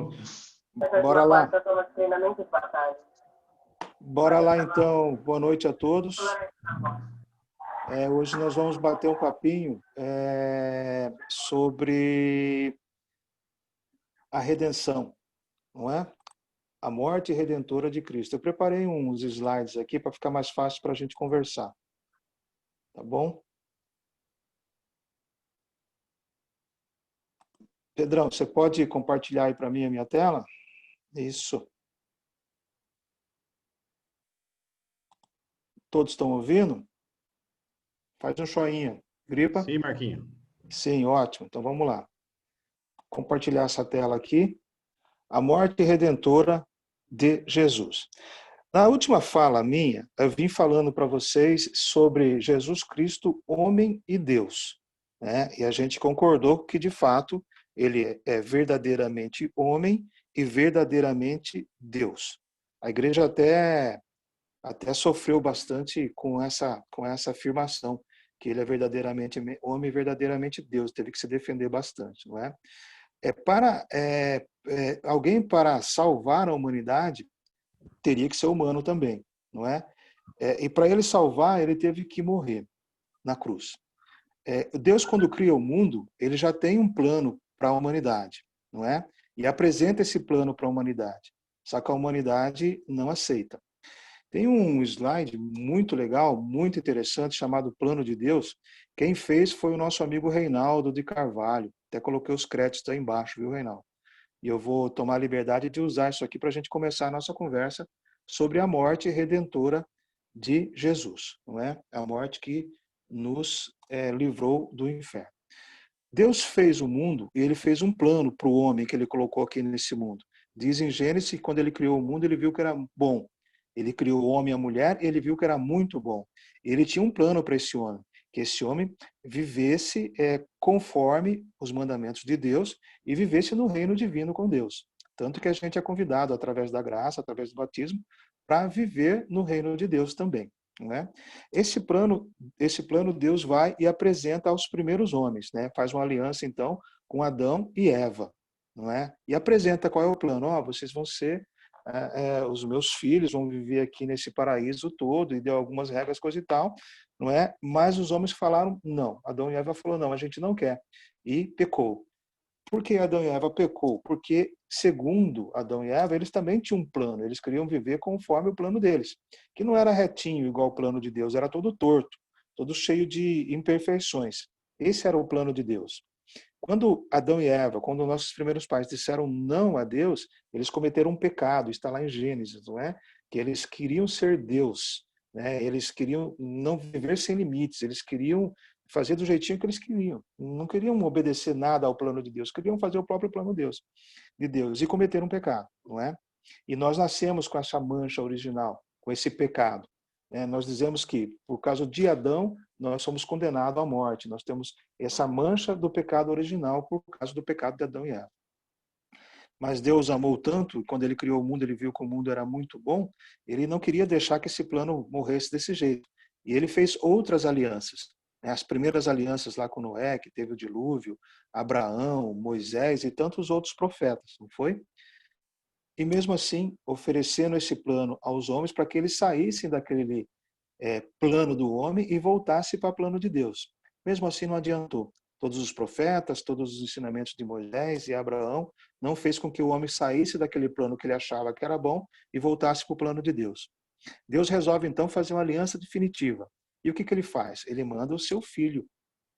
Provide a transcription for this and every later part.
juntos. Bora lá. Treinamento de batalha. Bora lá então. Boa noite a todos. Hoje nós vamos bater um papinho sobre a redenção, não é? A morte redentora de Cristo. Eu preparei uns slides aqui para ficar mais fácil para a gente conversar. Tá bom? Pedrão, você pode compartilhar aí para mim a minha tela? Isso. Todos estão ouvindo? Faz um joinha. Gripa? Sim, Marquinho. Sim, ótimo. Então vamos lá. Compartilhar essa tela aqui. A morte redentora de Jesus. Na última fala minha, eu vim falando para vocês sobre Jesus Cristo, homem e Deus, né? E a gente concordou que, de fato, ele é verdadeiramente homem e verdadeiramente Deus. A igreja até sofreu bastante com essa afirmação, que ele é verdadeiramente homem e verdadeiramente Deus. Teve que se defender bastante, não é? Alguém para salvar a humanidade teria que ser humano também, não é? E para ele salvar, ele teve que morrer na cruz. Deus, quando cria o mundo, ele já tem um plano para a humanidade, não é? E apresenta esse plano para a humanidade. Só que a humanidade não aceita. Tem um slide muito legal, muito interessante, chamado Plano de Deus. Quem fez foi o nosso amigo Reinaldo de Carvalho. Até coloquei os créditos aí embaixo, viu, Reinaldo? E eu vou tomar a liberdade de usar isso aqui para a gente começar a nossa conversa sobre a morte redentora de Jesus, não é? A morte que nos livrou do inferno. Deus fez o mundo e ele fez um plano para o homem que ele colocou aqui nesse mundo. Diz em Gênesis que quando ele criou o mundo, ele viu que era bom. Ele criou o homem e a mulher e ele viu que era muito bom. Ele tinha um plano para esse homem, que esse homem vivesse conforme os mandamentos de Deus e vivesse no reino divino com Deus. Tanto que a gente é convidado, através da graça, através do batismo, para viver no reino de Deus também. Né? Esse plano Deus vai e apresenta aos primeiros homens, né? Faz uma aliança, então, com Adão e Eva. Não é? E apresenta qual é o plano. Vocês vão ser os meus filhos, vão viver aqui nesse paraíso todo, e deu algumas regras, coisa e tal, não é? Mas os homens falaram não. Adão e Eva falaram não, a gente não quer. E pecou. Por que Adão e Eva pecou? Porque, segundo Adão e Eva, eles também tinham um plano, eles queriam viver conforme o plano deles, que não era retinho igual o plano de Deus, era todo torto, todo cheio de imperfeições. Esse era o plano de Deus. Quando Adão e Eva, quando nossos primeiros pais disseram não a Deus, eles cometeram um pecado, está lá em Gênesis, não é? Que eles queriam ser Deus, né? Eles queriam não viver sem limites, eles queriam fazer do jeitinho que eles queriam. Não queriam obedecer nada ao plano de Deus, queriam fazer o próprio plano de Deus e cometeram um pecado, não é? E nós nascemos com essa mancha original, com esse pecado. Nós dizemos que, por causa de Adão, nós somos condenados à morte. Nós temos essa mancha do pecado original por causa do pecado de Adão e Eva. Mas Deus amou tanto, quando ele criou o mundo, ele viu que o mundo era muito bom, ele não queria deixar que esse plano morresse desse jeito. E ele fez outras alianças. As primeiras alianças lá com Noé, que teve o dilúvio, Abraão, Moisés e tantos outros profetas, não foi? E mesmo assim, oferecendo esse plano aos homens para que eles saíssem daquele plano do homem e voltassem para o plano de Deus. Mesmo assim, não adiantou. Todos os profetas, todos os ensinamentos de Moisés e Abraão não fez com que o homem saísse daquele plano que ele achava que era bom e voltasse para o plano de Deus. Deus resolve, então, fazer uma aliança definitiva. E o que ele faz? Ele manda o seu filho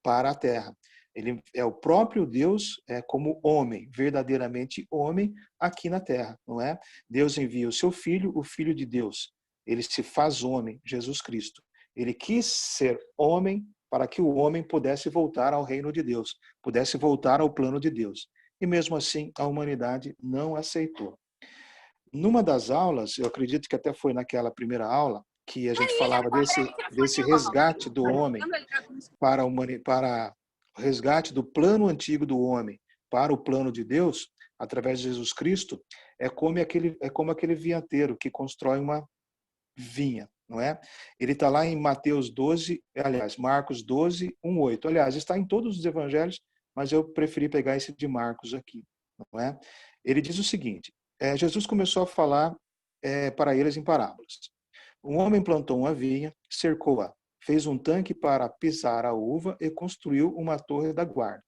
para a terra. Ele é o próprio Deus como homem, verdadeiramente homem, aqui na terra, não é? Deus envia o seu filho, o filho de Deus. Ele se faz homem, Jesus Cristo. Ele quis ser homem para que o homem pudesse voltar ao reino de Deus, pudesse voltar ao plano de Deus. E mesmo assim, a humanidade não aceitou. Numa das aulas, eu acredito que até foi naquela primeira aula, que a gente falava desse resgate do homem para o resgate do plano antigo do homem para o plano de Deus, através de Jesus Cristo, é como aquele vinhateiro que constrói uma vinha, não é? Ele está lá em Marcos 12, 1, 8. Aliás, está em todos os evangelhos, mas eu preferi pegar esse de Marcos aqui, não é? Ele diz o seguinte, Jesus começou a falar para eles em parábolas. Um homem plantou uma vinha, cercou-a, fez um tanque para pisar a uva e construiu uma torre da guarda.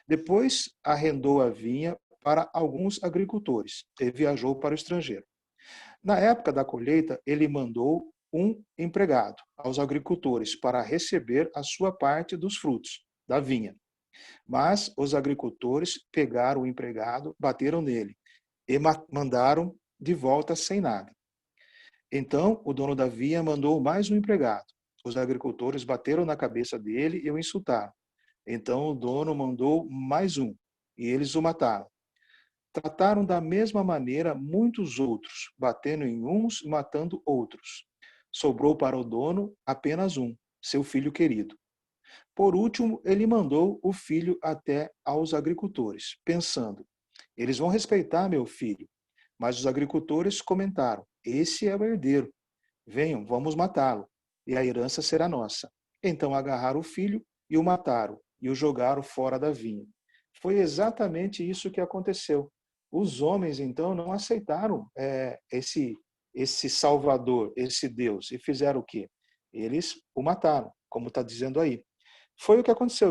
Depois arrendou a vinha para alguns agricultores e viajou para o estrangeiro. Na época da colheita, ele mandou um empregado aos agricultores para receber a sua parte dos frutos da vinha. Mas os agricultores pegaram o empregado, bateram nele e mandaram de volta sem nada. Então o dono da vinha mandou mais um empregado. Os agricultores bateram na cabeça dele e o insultaram. Então o dono mandou mais um e eles o mataram. Trataram da mesma maneira muitos outros, batendo em uns e matando outros. Sobrou para o dono apenas um, seu filho querido. Por último, ele mandou o filho até aos agricultores, pensando: eles vão respeitar meu filho. Mas os agricultores comentaram: esse é o herdeiro. Venham, vamos matá-lo, e a herança será nossa. Então agarraram o filho e o mataram, e o jogaram fora da vinha. Foi exatamente isso que aconteceu. Os homens, então, não aceitaram esse Salvador, esse Deus, e fizeram o quê? Eles o mataram, como está dizendo aí. Foi o que aconteceu.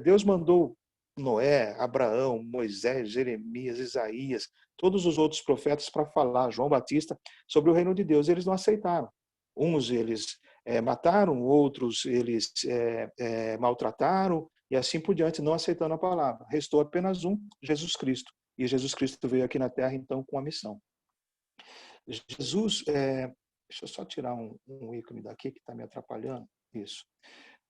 Deus mandou Noé, Abraão, Moisés, Jeremias, Isaías, todos os outros profetas para falar, João Batista, sobre o reino de Deus. Eles não aceitaram. Uns eles mataram, outros eles maltrataram, e assim por diante, não aceitando a palavra. Restou apenas um, Jesus Cristo. E Jesus Cristo veio aqui na Terra, então, com a missão. Jesus, deixa eu só tirar um ícone daqui que está me atrapalhando. Isso.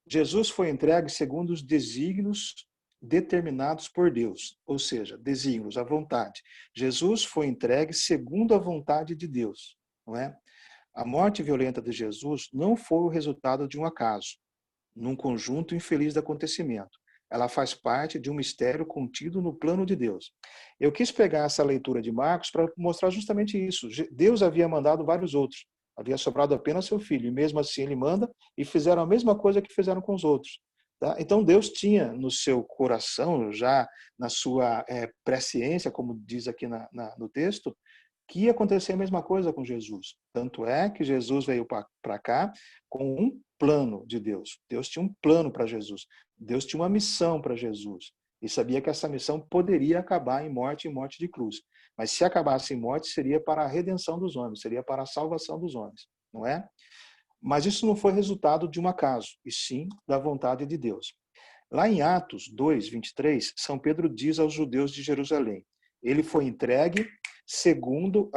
Jesus foi entregue segundo os desígnios determinados por Deus, ou seja, desígnios, a vontade. Jesus foi entregue segundo a vontade de Deus, não é? A morte violenta de Jesus não foi o resultado de um acaso, num conjunto infeliz de acontecimento. Ela faz parte de um mistério contido no plano de Deus. Eu quis pegar essa leitura de Marcos para mostrar justamente isso. Deus havia mandado vários outros. Havia sobrado apenas seu filho, e mesmo assim ele manda, e fizeram a mesma coisa que fizeram com os outros. Tá? Então Deus tinha no seu coração, já na sua presciência, como diz aqui no texto, que ia acontecer a mesma coisa com Jesus. Tanto é que Jesus veio para cá com um plano de Deus. Deus tinha um plano para Jesus. Deus tinha uma missão para Jesus. E sabia que essa missão poderia acabar em morte de cruz. Mas se acabasse em morte, seria para a redenção dos homens, seria para a salvação dos homens, não é? Mas isso não foi resultado de um acaso, e sim da vontade de Deus. Lá em Atos 2, 23, São Pedro diz aos judeus de Jerusalém: ele foi entregue segundo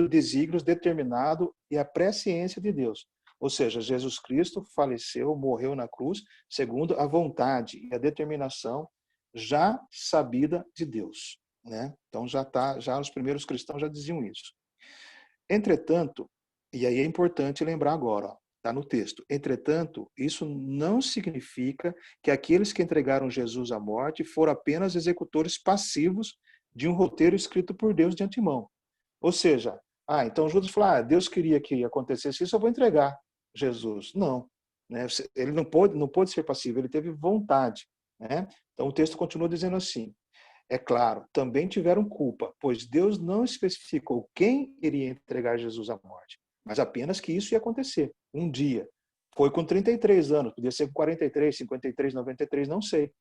desígnios determinado e a presciência de Deus. Ou seja, Jesus Cristo faleceu, morreu na cruz, segundo a vontade e a determinação já sabida de Deus, né? Então já os primeiros cristãos já diziam isso. Entretanto, e aí é importante lembrar agora, está no texto. Entretanto, isso não significa que aqueles que entregaram Jesus à morte foram apenas executores passivos de um roteiro escrito por Deus de antemão. Ou seja, então Judas falou, Deus queria que acontecesse isso, eu vou entregar Jesus. Não, né? Ele não pôde ser passivo, ele teve vontade, né? Então o texto continua dizendo assim: é claro, também tiveram culpa, pois Deus não especificou quem iria entregar Jesus à morte, mas apenas que isso ia acontecer um dia. Foi com 33 anos, podia ser com 43, 53, 93, não sei.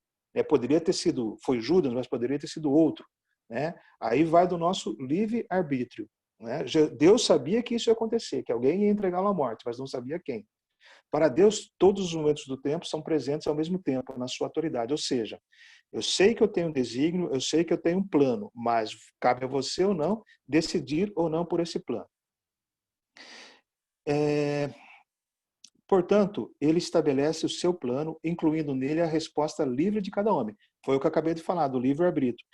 Poderia ter sido, foi Judas, mas poderia ter sido outro, né? Aí vai do nosso livre-arbítrio, né? Deus sabia que isso ia acontecer, que alguém ia entregá-lo à morte, mas não sabia quem. Para Deus, todos os momentos do tempo são presentes ao mesmo tempo, na sua autoridade. Ou seja, eu sei que eu tenho um desígnio, eu sei que eu tenho um plano, mas cabe a você ou não decidir ou não por esse plano. Portanto, ele estabelece o seu plano, incluindo nele a resposta livre de cada homem. Foi o que eu acabei de falar, do livre-arbítrio.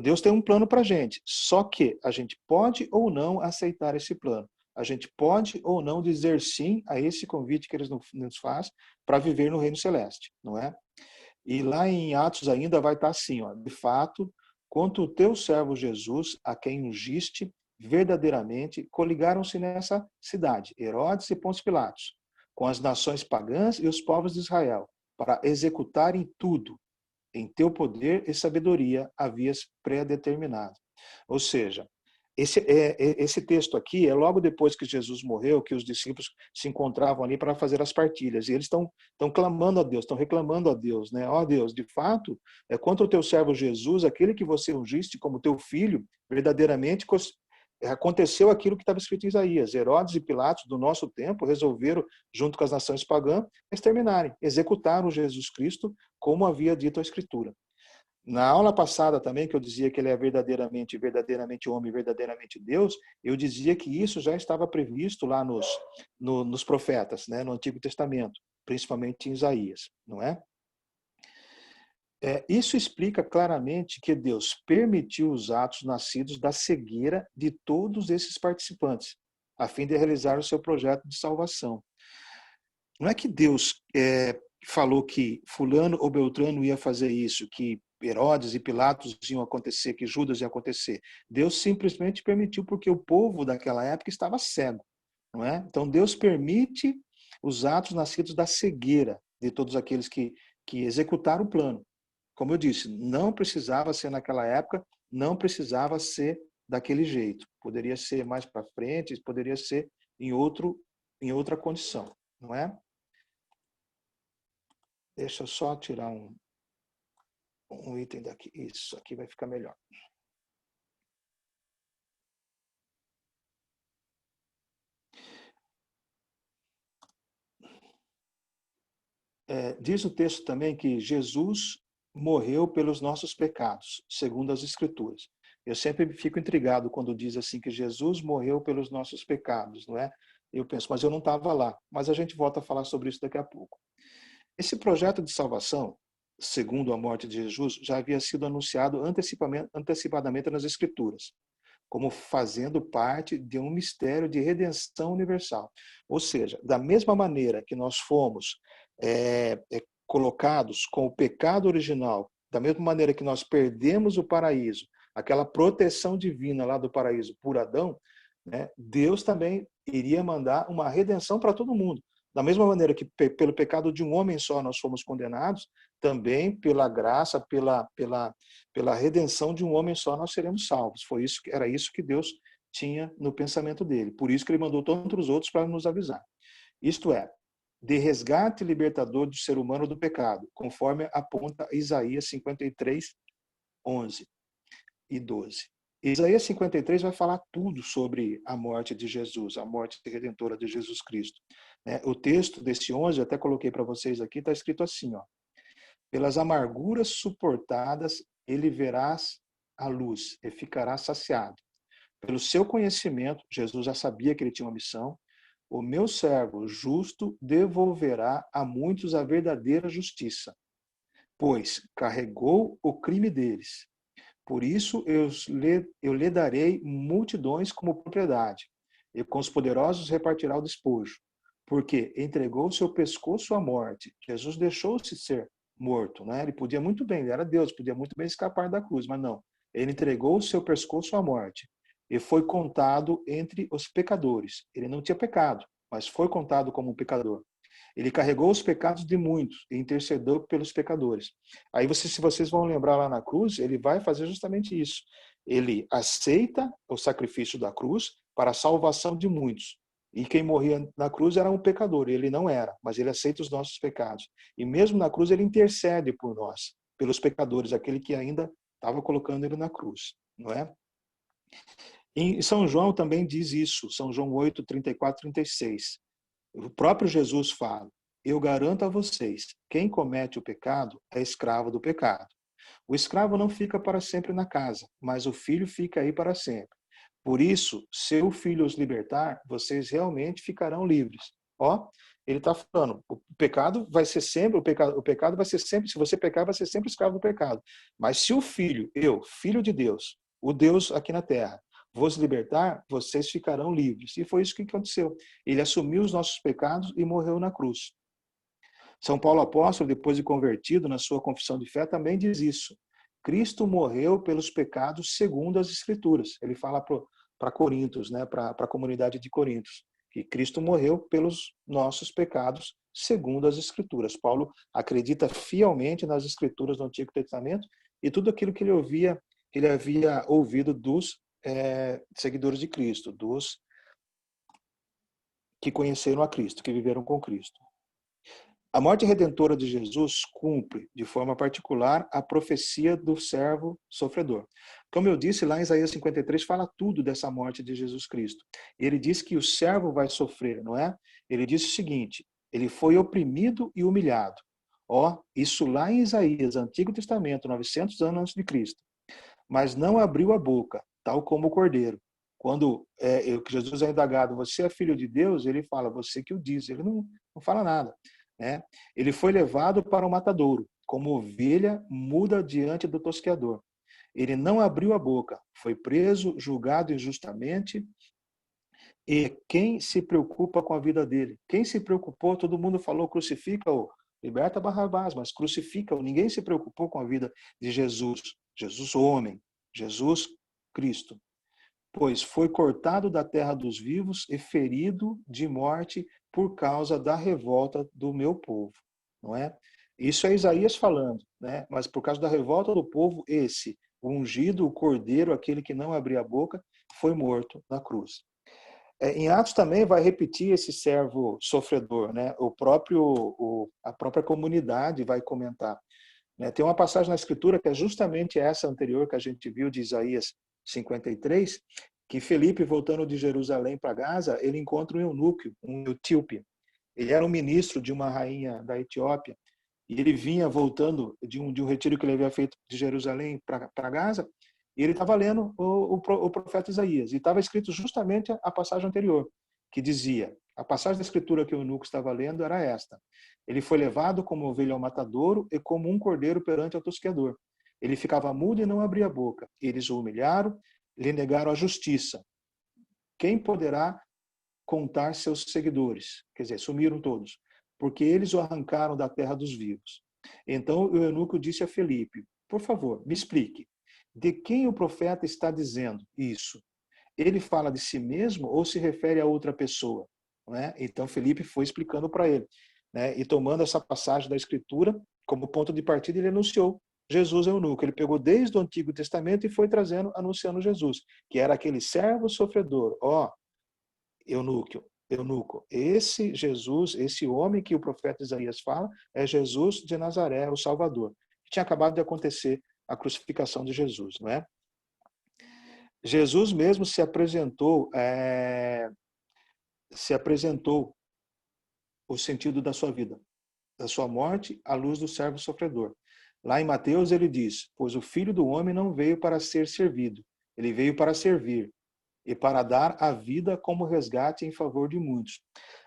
Deus tem um plano para a gente, só que a gente pode ou não aceitar esse plano. A gente pode ou não dizer sim a esse convite que ele nos faz para viver no reino celeste, não é? E lá em Atos ainda vai estar assim, de fato, quanto o teu servo Jesus, a quem ungiste, verdadeiramente coligaram-se nessa cidade, Herodes e Pôncio Pilatos, com as nações pagãs e os povos de Israel, para executarem tudo em teu poder e sabedoria havias predeterminado. Ou seja, esse texto aqui é logo depois que Jesus morreu, que os discípulos se encontravam ali para fazer as partilhas. E eles estão clamando a Deus, estão reclamando a Deus, né? Ó Deus, de fato, contra o teu servo Jesus, aquele que você ungiste como teu filho, verdadeiramente aconteceu aquilo que estava escrito em Isaías. Herodes e Pilatos, do nosso tempo, resolveram, junto com as nações pagãs, exterminarem, executaram Jesus Cristo, como havia dito a Escritura. Na aula passada também, que eu dizia que ele é verdadeiramente homem, verdadeiramente Deus, eu dizia que isso já estava previsto lá nos profetas, né, no Antigo Testamento, principalmente em Isaías, não é? Isso explica claramente que Deus permitiu os atos nascidos da cegueira de todos esses participantes, a fim de realizar o seu projeto de salvação. Não é que Deus falou que fulano ou Beltrano ia fazer isso, que Herodes e Pilatos iam acontecer, que Judas ia acontecer. Deus simplesmente permitiu porque o povo daquela época estava cego, não é? Então Deus permite os atos nascidos da cegueira de todos aqueles que executaram o plano. Como eu disse, não precisava ser naquela época, não precisava ser daquele jeito. Poderia ser mais para frente, poderia ser em outra condição, não é? Deixa eu só tirar um item daqui. Isso aqui vai ficar melhor. Diz o texto também que Jesus morreu pelos nossos pecados, segundo as Escrituras. Eu sempre fico intrigado quando diz assim que Jesus morreu pelos nossos pecados, não é? Eu penso, mas eu não estava lá. Mas a gente volta a falar sobre isso daqui a pouco. Esse projeto de salvação, segundo a morte de Jesus, já havia sido anunciado antecipadamente nas Escrituras, como fazendo parte de um mistério de redenção universal. Ou seja, da mesma maneira que nós fomos colocados com o pecado original, da mesma maneira que nós perdemos o paraíso, aquela proteção divina lá do paraíso por Adão, né, Deus também iria mandar uma redenção para todo mundo. Da mesma maneira que pelo pecado de um homem só nós fomos condenados, também pela graça, pela redenção de um homem só nós seremos salvos. Era isso que Deus tinha no pensamento dele. Por isso que ele mandou tantos outros para nos avisar. Isto é, de resgate libertador do ser humano do pecado, conforme aponta Isaías 53, 11 e 12. Isaías 53 vai falar tudo sobre a morte de Jesus, a morte redentora de Jesus Cristo. O texto desse 11, eu até coloquei para vocês aqui, está escrito assim, ó: pelas amarguras suportadas, ele verás a luz e ficará saciado. Pelo seu conhecimento, Jesus já sabia que ele tinha uma missão, o meu servo justo devolverá a muitos a verdadeira justiça, pois carregou o crime deles. Por isso eu lhe darei multidões como propriedade, e com os poderosos repartirá o despojo, porque entregou seu pescoço à morte. Jesus deixou-se ser morto, né? Ele podia muito bem, ele era Deus, podia muito bem escapar da cruz, mas não. Ele entregou seu pescoço à morte e foi contado entre os pecadores. Ele não tinha pecado, mas foi contado como um pecador. Ele carregou os pecados de muitos e intercedeu pelos pecadores. Aí, se vocês vão lembrar lá na cruz, ele vai fazer justamente isso. Ele aceita o sacrifício da cruz para a salvação de muitos. E quem morria na cruz era um pecador, ele não era, mas ele aceita os nossos pecados. E mesmo na cruz ele intercede por nós, pelos pecadores, aquele que ainda estava colocando ele na cruz, não é? Em São João também diz isso, São João 8, 34, 36. O próprio Jesus fala: eu garanto a vocês, quem comete o pecado é escravo do pecado. O escravo não fica para sempre na casa, mas o filho fica aí para sempre. Por isso, se o filho os libertar, vocês realmente ficarão livres. Ó, ele está falando, o pecado vai ser sempre, o pecado vai ser sempre, se você pecar, vai ser sempre escravo do pecado. Mas se o filho, filho de Deus, o Deus aqui na terra, vos libertar, vocês ficarão livres. E foi isso que aconteceu. Ele assumiu os nossos pecados e morreu na cruz. São Paulo apóstolo, depois de convertido, na sua confissão de fé, também diz isso. Cristo morreu pelos pecados segundo as Escrituras. Ele fala para Coríntios, né, para a comunidade de Coríntios, que Cristo morreu pelos nossos pecados segundo as Escrituras. Paulo acredita fielmente nas Escrituras do Antigo Testamento e tudo aquilo que ele havia ouvido dos seguidores de Cristo, dos que conheceram a Cristo, que viveram com Cristo. A morte redentora de Jesus cumpre, de forma particular, a profecia do servo sofredor. Como eu disse, lá em Isaías 53 fala tudo dessa morte de Jesus Cristo. Ele diz que o servo vai sofrer, não é? Ele diz o seguinte, ele foi oprimido e humilhado. Ó, isso lá em Isaías, Antigo Testamento, 900 anos antes de Cristo. Mas não abriu a boca, tal como o cordeiro. Quando Jesus é indagado, você é filho de Deus? Ele fala, você que o diz. Ele não fala nada. Né? Ele foi levado para o matadouro, como ovelha muda diante do tosqueador. Ele não abriu a boca, foi preso, julgado injustamente. E quem se preocupa com a vida dele? Quem se preocupou? Todo mundo falou, crucifica-o, liberta Barrabás, mas crucifica-o. Ninguém se preocupou com a vida de Jesus. Jesus homem, Jesus Cristo. Pois foi cortado da terra dos vivos e ferido de morte por causa da revolta do meu povo, não é? Isso é Isaías falando, né? Mas por causa da revolta do povo, o ungido, o cordeiro, aquele que não abria a boca, foi morto na cruz. Em Atos também vai repetir esse servo sofredor, né? A própria comunidade vai comentar. Né? Tem uma passagem na Escritura que é justamente essa anterior que a gente viu de Isaías 53, que Felipe, voltando de Jerusalém para Gaza, ele encontra um eunuco, um etíope. Ele era um ministro de uma rainha da Etiópia, e ele vinha voltando de um retiro que ele havia feito de Jerusalém para Gaza, e ele estava lendo o profeta Isaías, e estava escrito justamente a passagem anterior, que dizia, a passagem da Escritura que o eunuco estava lendo era esta, ele foi levado como ovelha ao matadouro e como um cordeiro perante o tosqueador. Ele ficava mudo e não abria a boca. Eles o humilharam, lhe negaram a justiça. Quem poderá contar seus seguidores? Quer dizer, sumiram todos, porque eles o arrancaram da terra dos vivos. Então o eunuco disse a Felipe, por favor, me explique, de quem o profeta está dizendo isso? Ele fala de si mesmo ou se refere a outra pessoa? Não é? Então Felipe foi explicando para ele. Né? E tomando essa passagem da Escritura como ponto de partida, ele anunciou Jesus eunuco. Ele pegou desde o Antigo Testamento e foi trazendo, anunciando Jesus, que era aquele servo sofredor. Ó, eunuco. Esse Jesus, esse homem que o profeta Isaías fala, é Jesus de Nazaré, o Salvador. Tinha acabado de acontecer a crucificação de Jesus, não é? Jesus mesmo se apresentou o sentido da sua vida, da sua morte, à luz do servo sofredor. Lá em Mateus ele diz, pois o Filho do Homem não veio para ser servido, ele veio para servir e para dar a vida como resgate em favor de muitos.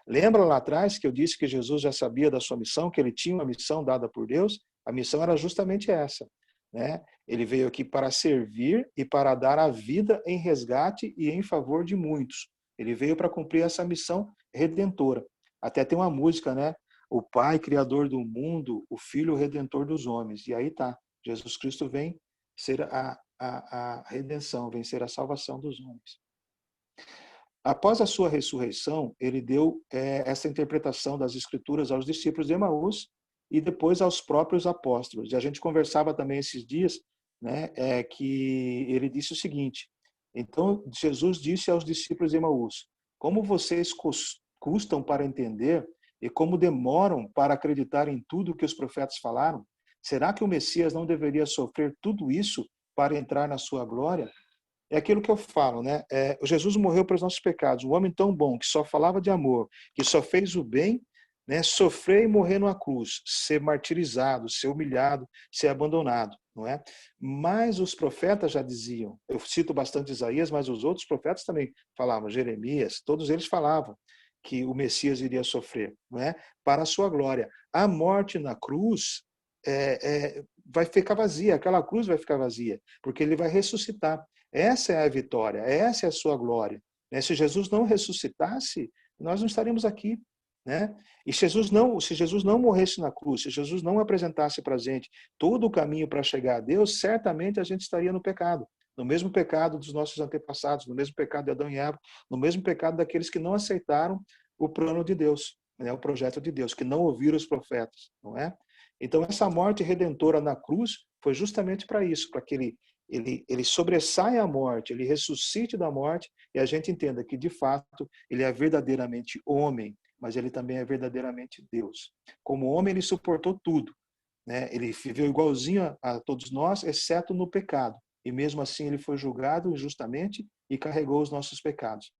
Lembra lá atrás que eu disse que Jesus já sabia da sua missão, que ele tinha uma missão dada por Deus? A missão era justamente essa. Né? Ele veio aqui para servir e para dar a vida em resgate e em favor de muitos. Ele veio para cumprir essa missão redentora. Até tem uma música, né? O Pai, Criador do mundo, o Filho, Redentor dos homens. E aí tá, Jesus Cristo vem ser a redenção, vem ser a salvação dos homens. Após a sua ressurreição, ele deu essa interpretação das Escrituras aos discípulos de Emaús e depois aos próprios apóstolos. E a gente conversava também esses dias, né, que ele disse o seguinte, então Jesus disse aos discípulos de Emaús, como vocês custam para entender e como demoram para acreditar em tudo que os profetas falaram, será que o Messias não deveria sofrer tudo isso para entrar na sua glória? É aquilo que eu falo, né? Jesus morreu pelos nossos pecados. Um homem tão bom, que só falava de amor, que só fez o bem, né? Sofrer e morrer numa cruz, ser martirizado, ser humilhado, ser abandonado, não é? Mas os profetas já diziam, eu cito bastante Isaías, mas os outros profetas também falavam, Jeremias, todos eles falavam que o Messias iria sofrer, não é? Para a sua glória. A morte na cruz vai ficar vazia, aquela cruz vai ficar vazia, porque ele vai ressuscitar. Essa é a vitória, essa é a sua glória. Se Jesus não ressuscitasse, nós não estaríamos aqui. Né? E se Jesus não morresse na cruz, se Jesus não apresentasse para a gente todo o caminho para chegar a Deus, certamente a gente estaria no pecado. No mesmo pecado dos nossos antepassados, no mesmo pecado de Adão e Eva, no mesmo pecado daqueles que não aceitaram o plano de Deus. né, o projeto de Deus, que não ouviram os profetas, não é? Então, essa morte redentora na cruz foi justamente para isso, para que ele sobressaia a morte, ele ressuscite da morte e a gente entenda que, de fato, ele é verdadeiramente homem, mas ele também é verdadeiramente Deus. Como homem, ele suportou tudo, né? Ele viveu igualzinho a todos nós, exceto no pecado. E mesmo assim ele foi julgado injustamente e carregou os nossos pecados.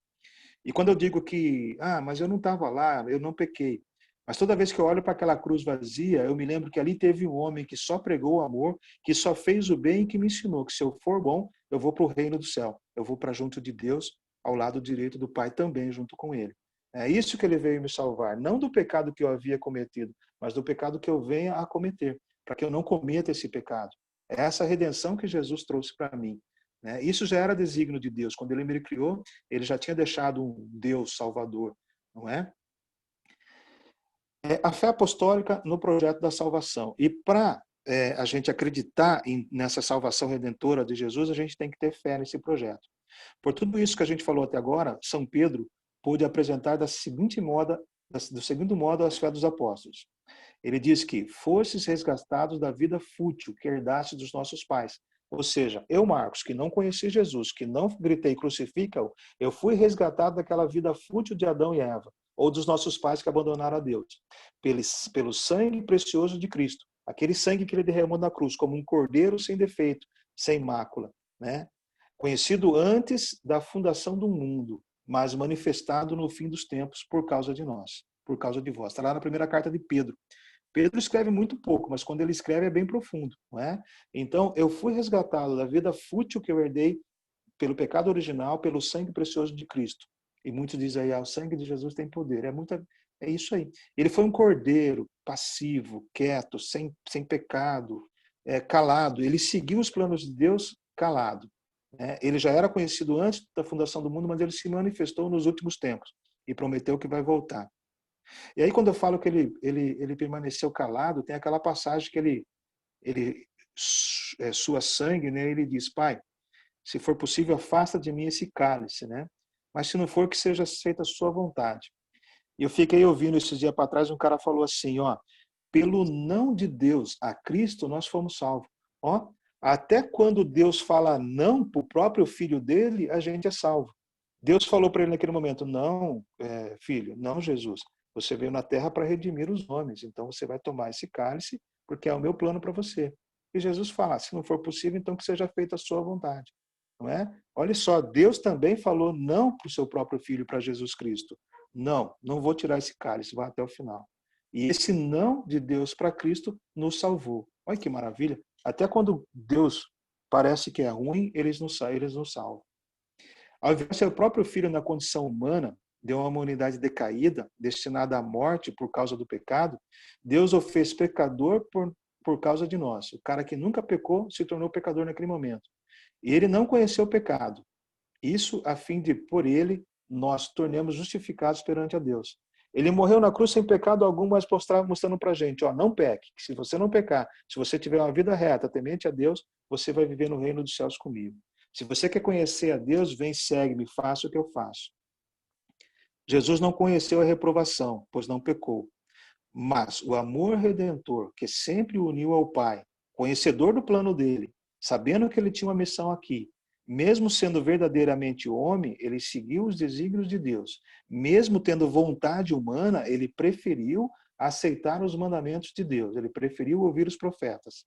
E quando eu digo que, mas eu não estava lá, eu não pequei. Mas toda vez que eu olho para aquela cruz vazia, eu me lembro que ali teve um homem que só pregou o amor, que só fez o bem e que me ensinou que se eu for bom, eu vou para o reino do céu. Eu vou para junto de Deus, ao lado direito do Pai também, junto com ele. É isso que ele veio me salvar, não do pecado que eu havia cometido, mas do pecado que eu venha a cometer, para que eu não cometa esse pecado. É essa redenção que Jesus trouxe para mim. Isso já era desígnio de Deus. Quando ele me criou, ele já tinha deixado um Deus salvador, não é? A fé apostólica no projeto da salvação. E para a gente acreditar nessa salvação redentora de Jesus, a gente tem que ter fé nesse projeto. Por tudo isso que a gente falou até agora, São Pedro pôde apresentar do segundo modo as fé dos apóstolos. Ele diz que fostes resgatados da vida fútil que herdaste dos nossos pais. Ou seja, eu, Marcos, que não conheci Jesus, que não gritei crucifica-o, eu fui resgatado daquela vida fútil de Adão e Eva, ou dos nossos pais que abandonaram a Deus, pelo sangue precioso de Cristo, aquele sangue que ele derramou na cruz, como um cordeiro sem defeito, sem mácula, né? Conhecido antes da fundação do mundo, mas manifestado no fim dos tempos por causa de nós, por causa de vós. Está lá na primeira carta de Pedro. Pedro escreve muito pouco, mas quando ele escreve é bem profundo, não é? Então, eu fui resgatado da vida fútil que eu herdei pelo pecado original, pelo sangue precioso de Cristo. E muitos dizem aí, o sangue de Jesus tem poder. É isso aí. Ele foi um cordeiro passivo, quieto, sem pecado, calado. Ele seguiu os planos de Deus calado. Ele já era conhecido antes da fundação do mundo, mas ele se manifestou nos últimos tempos e prometeu que vai voltar. E aí, quando eu falo que ele permaneceu calado, tem aquela passagem que ele sua sangue, né? Ele diz, Pai, se for possível, afasta de mim esse cálice, né? Mas se não for, que seja feita a sua vontade. E eu fiquei ouvindo esses dias para trás, um cara falou assim, ó, pelo não de Deus a Cristo, nós fomos salvos. Ó, até quando Deus fala não para o próprio filho dele, a gente é salvo. Deus falou para ele naquele momento, não, filho, não, Jesus, você veio na terra para redimir os homens, então você vai tomar esse cálice, porque é o meu plano para você. E Jesus fala, se não for possível, então que seja feita a sua vontade. Não é? Olha só, Deus também falou não para o seu próprio filho, para Jesus Cristo. Não, não vou tirar esse cálice, vai até o final. E esse não de Deus para Cristo nos salvou. Olha que maravilha. Até quando Deus parece que é ruim, eles nos salvam. Ao invés de ser o próprio filho na condição humana, de uma humanidade decaída, destinada à morte por causa do pecado, Deus o fez pecador por causa de nós. O cara que nunca pecou se tornou pecador naquele momento. E ele não conheceu o pecado. Isso a fim de, por ele, nós tornemos justificados perante a Deus. Ele morreu na cruz sem pecado algum, mas mostrando para a gente, ó, não peque. Se você não pecar, se você tiver uma vida reta, temente a Deus, você vai viver no reino dos céus comigo. Se você quer conhecer a Deus, vem, segue-me, faça o que eu faço. Jesus não conheceu a reprovação, pois não pecou. Mas o amor redentor, que sempre o uniu ao Pai, conhecedor do plano dele, sabendo que ele tinha uma missão aqui, mesmo sendo verdadeiramente homem, ele seguiu os desígnios de Deus. Mesmo tendo vontade humana, ele preferiu aceitar os mandamentos de Deus, ele preferiu ouvir os profetas.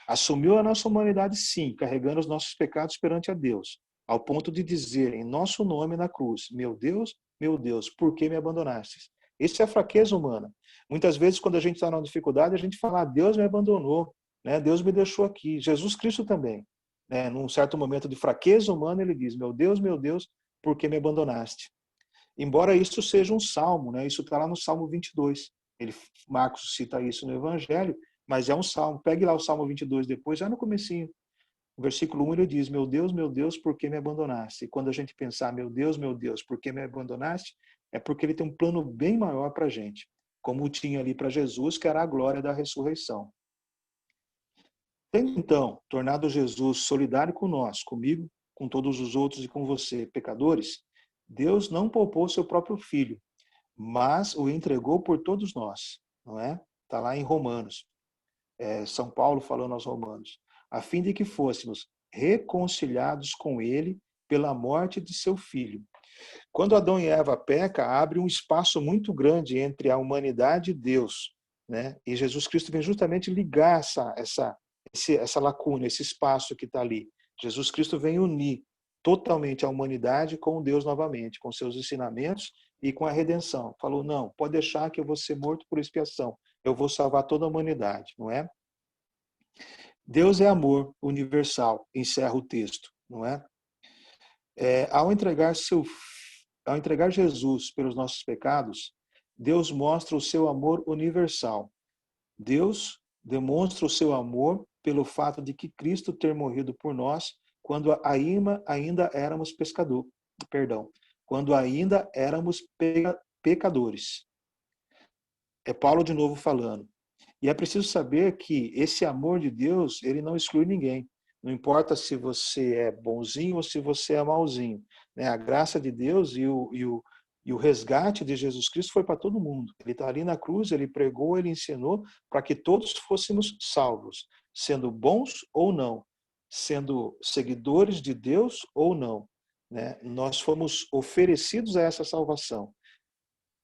Assumiu a nossa humanidade, sim, carregando os nossos pecados perante a Deus, ao ponto de dizer em nosso nome na cruz, meu Deus, por que me abandonastes? Isso é a fraqueza humana. Muitas vezes, quando a gente está numa dificuldade, a gente fala, Deus me abandonou, né? Deus me deixou aqui. Jesus Cristo também. Né? Num certo momento de fraqueza humana, ele diz, meu Deus, por que me abandonaste? Embora isso seja um salmo, né? Isso está lá no Salmo 22. Marcos cita isso no Evangelho, mas é um salmo. Pegue lá o Salmo 22 depois, já no comecinho. No versículo 1 ele diz, meu Deus, por que me abandonaste? E quando a gente pensar, meu Deus, por que me abandonaste? É porque ele tem um plano bem maior para a gente, como tinha ali para Jesus, que era a glória da ressurreição. Tendo então tornado Jesus solidário com nós, comigo, com todos os outros e com você, pecadores, Deus não poupou seu próprio filho, mas o entregou por todos nós, não é? Está lá em Romanos, São Paulo falando aos Romanos, a fim de que fôssemos reconciliados com ele pela morte de seu filho. Quando Adão e Eva pecam, abre um espaço muito grande entre a humanidade e Deus, né? E Jesus Cristo vem justamente ligar essa lacuna, esse espaço que está ali. Jesus Cristo vem unir totalmente a humanidade com Deus novamente, com seus ensinamentos e com a redenção. Falou, não, pode deixar que eu vou ser morto por expiação. Eu vou salvar toda a humanidade, não é? Deus é amor universal, encerra o texto, não é? Ao entregar Jesus pelos nossos pecados, Deus mostra o seu amor universal. Deus demonstra o seu amor pelo fato de que Cristo ter morrido por nós quando ainda éramos quando ainda éramos pecadores. É Paulo de novo falando. E é preciso saber que esse amor de Deus, ele não exclui ninguém. Não importa se você é bonzinho ou se você é malzinho, né? A graça de Deus e o resgate de Jesus Cristo foi para todo mundo. Ele está ali na cruz, ele pregou, ele ensinou para que todos fôssemos salvos, sendo bons ou não, sendo seguidores de Deus ou não, né? Nós fomos oferecidos a essa salvação.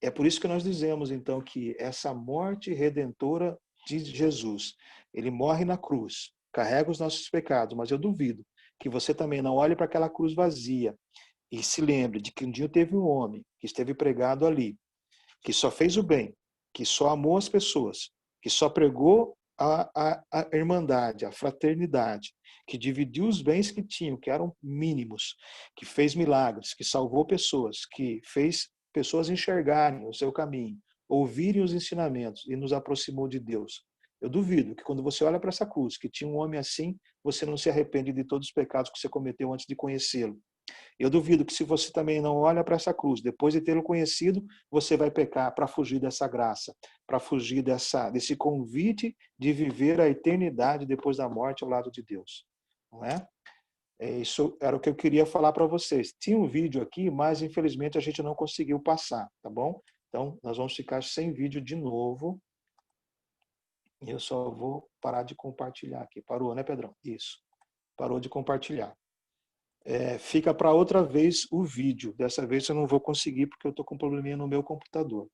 É por isso que nós dizemos, então, que essa morte redentora de Jesus, ele morre na cruz, carrega os nossos pecados, mas eu duvido que você também não olhe para aquela cruz vazia e se lembre de que um dia teve um homem que esteve pregado ali, que só fez o bem, que só amou as pessoas, que só pregou a irmandade, a fraternidade, que dividiu os bens que tinham, que eram mínimos, que fez milagres, que salvou pessoas, que fez pessoas enxergarem o seu caminho, ouvirem os ensinamentos e nos aproximou de Deus. Eu duvido que quando você olha para essa cruz, que tinha um homem assim, você não se arrepende de todos os pecados que você cometeu antes de conhecê-lo. Eu duvido que se você também não olha para essa cruz, depois de tê-lo conhecido, você vai pecar para fugir dessa graça, para fugir desse convite de viver a eternidade depois da morte ao lado de Deus. Não é? Isso era o que eu queria falar para vocês. Tinha um vídeo aqui, mas infelizmente a gente não conseguiu passar, tá bom? Então, nós vamos ficar sem vídeo de novo. Eu só vou parar de compartilhar aqui. Parou, né, Pedrão? Isso. Parou de compartilhar. Fica para outra vez o vídeo. Dessa vez eu não vou conseguir porque eu estou com um probleminha no meu computador.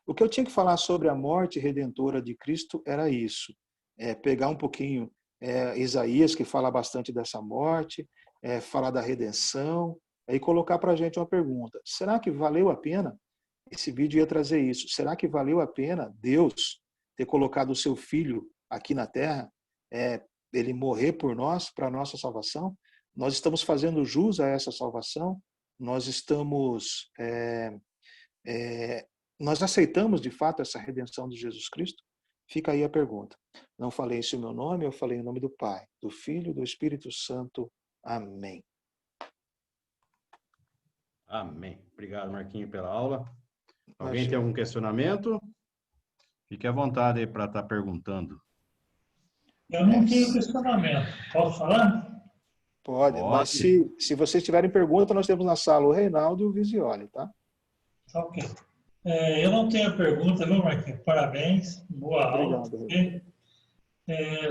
O que eu tinha que falar sobre a morte redentora de Cristo era isso. Pegar um pouquinho Isaías, que fala bastante dessa morte, falar da redenção, e colocar para a gente uma pergunta. Será que valeu a pena? Esse vídeo ia trazer isso. Será que valeu a pena Deus ter colocado o seu Filho aqui na Terra, ele morrer por nós, para a nossa salvação? Nós estamos fazendo jus a essa salvação? Nós estamos... nós aceitamos, de fato, essa redenção de Jesus Cristo? Fica aí a pergunta. Não falei isso em meu nome, eu falei em nome do Pai, do Filho e do Espírito Santo. Amém. Amém. Obrigado, Marquinhos, pela aula. Alguém Imagina. tem algum questionamento? Fique à vontade aí para estar perguntando. Eu não tenho questionamento. Posso falar? Pode, mas se vocês tiverem pergunta, nós temos na sala o Reinaldo e o Visioli, tá? Ok. Eu não tenho pergunta, viu, Marquinhos? Parabéns, boa aula. Obrigado.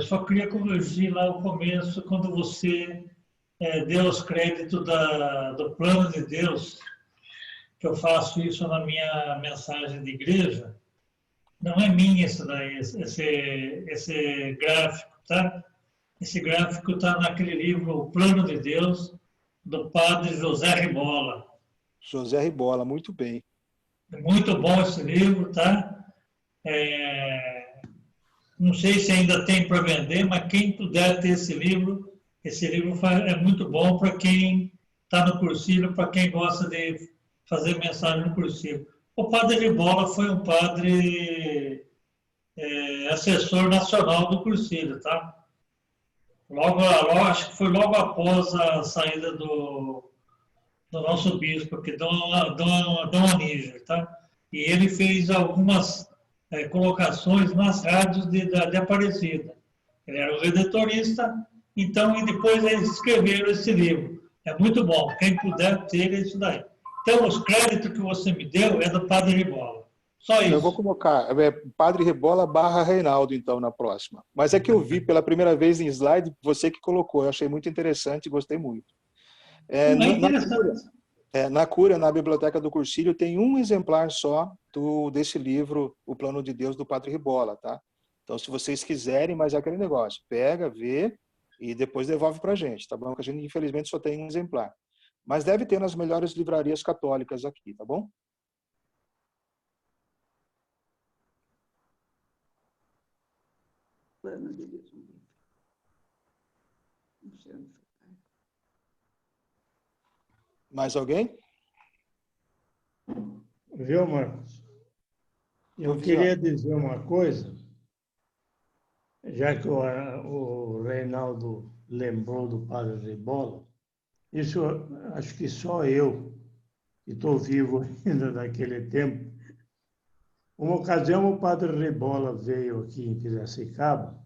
Só queria corrigir lá o começo, quando você deu os créditos do plano de Deus, que eu faço isso na minha mensagem de igreja. Não é minha isso daí, esse gráfico, tá? Esse gráfico está naquele livro, O Plano de Deus, do padre José Ribola. José Ribola, muito bem. É muito bom esse livro, tá? Não sei se ainda tem para vender, mas quem puder ter esse livro é muito bom para quem está no cursilho, para quem gosta de fazer mensagem no cursilho. O padre Ribola foi um padre assessor nacional do cursilho, tá? Acho que foi logo após a saída do nosso bispo, que Dom Anísio, tá? E ele fez algumas colocações nas rádios de Aparecida. Ele era o redentorista, então, e depois eles escreveram esse livro. É muito bom, quem puder ter isso daí. Então, os créditos que você me deu é do Padre Ribola. Só Eu vou isso. colocar Padre Rebola / Reinaldo, então, na próxima. Mas é que eu vi pela primeira vez em slide, você que colocou. Eu achei muito interessante e gostei muito. É interessante. Na Cúria, na Biblioteca do Cursilho, tem um exemplar só desse livro, O Plano de Deus, do Padre Rebola, tá? Então, se vocês quiserem, mas é aquele negócio, pega, vê e depois devolve para a gente, tá bom? Porque a gente, infelizmente, só tem um exemplar. Mas deve ter nas melhores livrarias católicas aqui, tá bom? Mais alguém? Viu, Marcos? Eu Ô, queria dizer uma coisa, já que o Reinaldo lembrou do Padre Rebola, isso acho que só eu, que estou vivo ainda naquele tempo. Uma ocasião, o Padre Rebola veio aqui em Piracicaba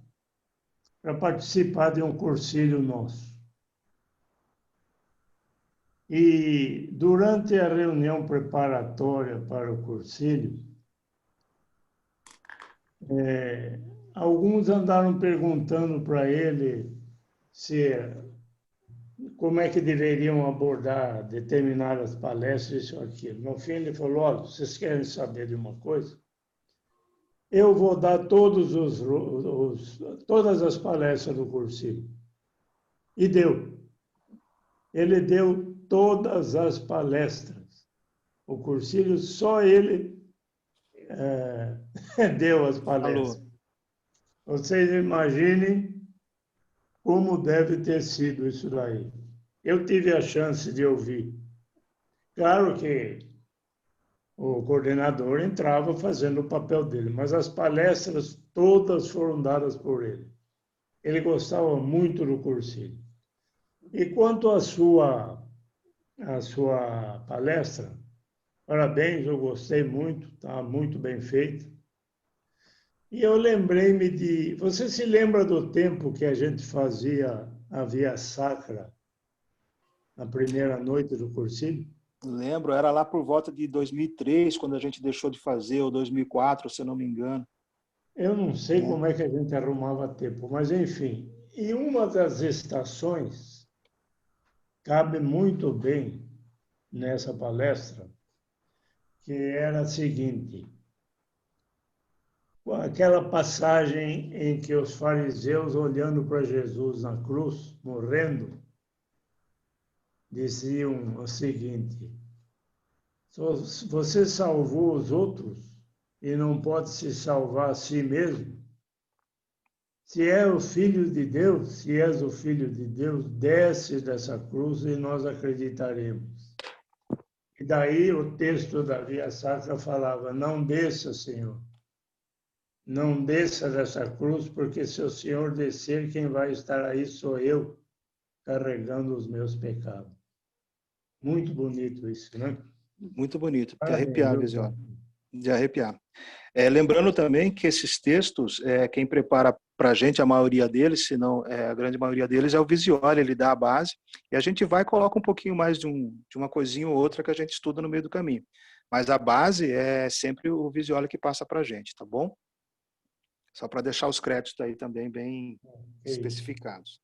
para participar de um cursilho nosso. E durante a reunião preparatória para o cursilho, alguns andaram perguntando para ele como é que deveriam abordar determinadas palestras, isso ou aquilo. No fim, ele falou: olha, vocês querem saber de uma coisa? Eu vou dar todas as palestras do cursilho. E deu. Ele deu todas as palestras. O cursilho, só ele deu as palestras. Alô. Vocês imaginem como deve ter sido isso daí. Eu tive a chance de ouvir. Claro que o coordenador entrava fazendo o papel dele, mas as palestras todas foram dadas por ele. Ele gostava muito do cursilho. E quanto à sua palestra, parabéns, eu gostei muito, está muito bem feito. E eu lembrei-me de... Você se lembra do tempo que a gente fazia a Via Sacra na primeira noite do cursilho? Lembro, era lá por volta de 2003, quando a gente deixou de fazer, ou 2004, se eu não me engano. Eu não sei como é que a gente arrumava tempo, mas enfim. E uma das estações cabe muito bem nessa palestra, que era a seguinte: aquela passagem em que os fariseus, olhando para Jesus na cruz, morrendo, diziam o seguinte: você salvou os outros e não pode se salvar a si mesmo? Se é o Filho de Deus, se és o Filho de Deus, desce dessa cruz e nós acreditaremos. E daí o texto da Via Sacra falava: não desça, Senhor. Não desça dessa cruz, porque se o Senhor descer, quem vai estar aí sou eu, carregando os meus pecados. Muito bonito isso, né? Muito bonito, de Parabéns, arrepiar, viu? Visione. De arrepiar. Lembrando também que esses textos, quem prepara para a gente, a maioria deles, se não a grande maioria deles, é o Visioli, ele dá a base, e a gente vai e coloca um pouquinho mais de uma coisinha ou outra que a gente estuda no meio do caminho. Mas a base é sempre o Visioli que passa para a gente, tá bom? Só para deixar os créditos aí também bem especificados.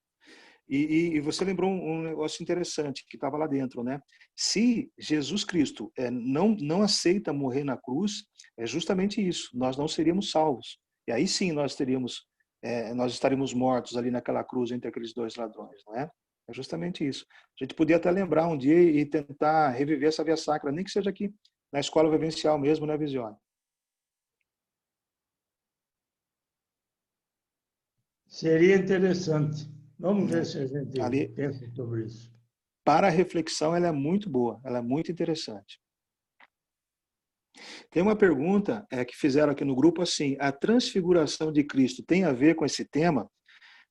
E você lembrou um negócio interessante que estava lá dentro, né? Se Jesus Cristo não aceita morrer na cruz, é justamente isso. Nós não seríamos salvos. E aí sim nós estaríamos mortos ali naquela cruz entre aqueles dois ladrões, não é? É justamente isso. A gente podia até lembrar um dia e tentar reviver essa via sacra, nem que seja aqui na escola vivencial mesmo, né, Visione? Seria interessante. Vamos ver se a gente Ali, pensa sobre isso. para a reflexão, ela é muito boa, ela é muito interessante. Tem uma pergunta que fizeram aqui no grupo assim: a transfiguração de Cristo tem a ver com esse tema?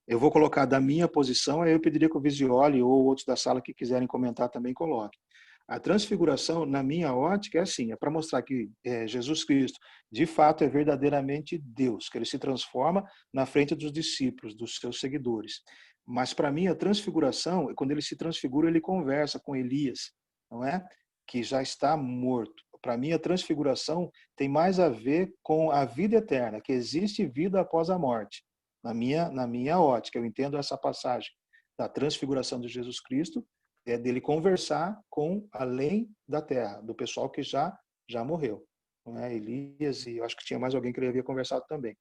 Eu vou colocar da minha posição, aí eu pediria que o Visioli ou outros da sala que quiserem comentar também coloquem. A transfiguração, na minha ótica, é assim, é para mostrar que Jesus Cristo, de fato, é verdadeiramente Deus, que ele se transforma na frente dos discípulos, dos seus seguidores. Mas, para mim, a transfiguração, quando ele se transfigura, ele conversa com Elias, não é? que já está morto. Para mim, a transfiguração tem mais a ver com a vida eterna, que existe vida após a morte. Na minha ótica, eu entendo essa passagem da transfiguração de Jesus Cristo, é dele conversar com além da terra, do pessoal que já morreu. Não é? Elias, e eu acho que tinha mais alguém que ele havia conversado também.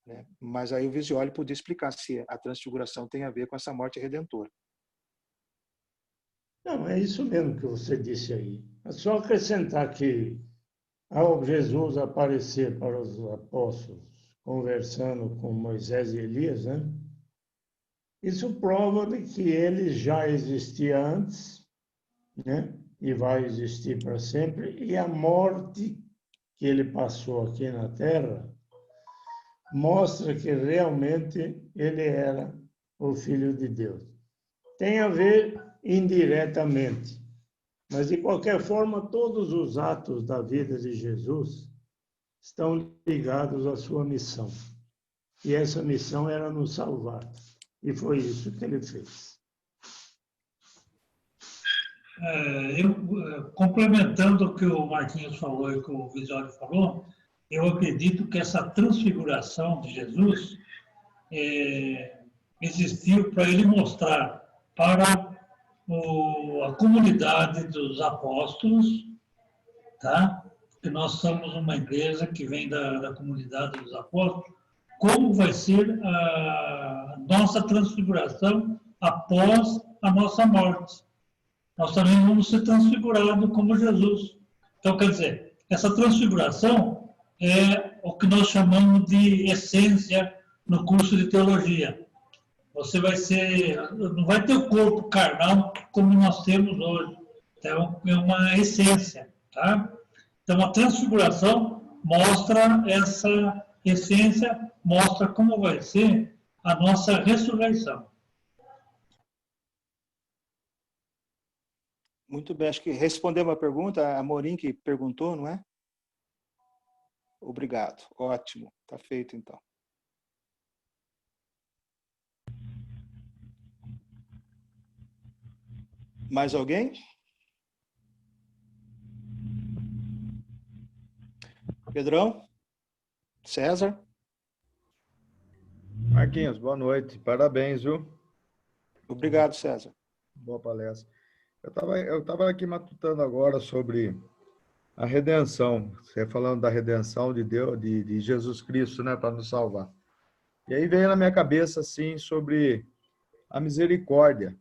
Né? Mas aí o Visioli podia explicar se a transfiguração tem a ver com essa morte redentora. Não, é isso mesmo que você disse aí. É só acrescentar que, ao Jesus aparecer para os apóstolos, conversando com Moisés e Elias, né? Isso prova de que ele já existia antes, né? E vai existir para sempre, e a morte que ele passou aqui na Terra mostra que realmente ele era o Filho de Deus. Tem a ver indiretamente, mas de qualquer forma, todos os atos da vida de Jesus estão ligados à sua missão. E essa missão era nos salvar. E foi isso que ele fez. Complementando o que o Marquinhos falou e o que o Visioli falou, eu acredito que essa transfiguração de Jesus existiu para ele mostrar para a comunidade dos apóstolos, tá? Que nós somos uma igreja que vem da comunidade dos apóstolos, como vai ser a nossa transfiguração após a nossa morte. Nós também vamos ser transfigurados como Jesus. Então, quer dizer, essa transfiguração é o que nós chamamos de essência no curso de teologia. Você não vai ter o corpo carnal como nós temos hoje. Então, é uma essência, tá? Então, a transfiguração mostra essa essência, mostra como vai ser a nossa ressurreição. Muito bem, acho que respondeu uma pergunta, a Morim que perguntou, não é? Obrigado, ótimo, está feito então. Mais alguém? Pedrão? César? Marquinhos, boa noite. Parabéns, viu? Obrigado, César. Boa palestra. Eu tava aqui matutando agora sobre a redenção. Você falando da redenção de Deus, de Jesus Cristo, né, para nos salvar. E aí veio na minha cabeça, assim, sobre a misericórdia.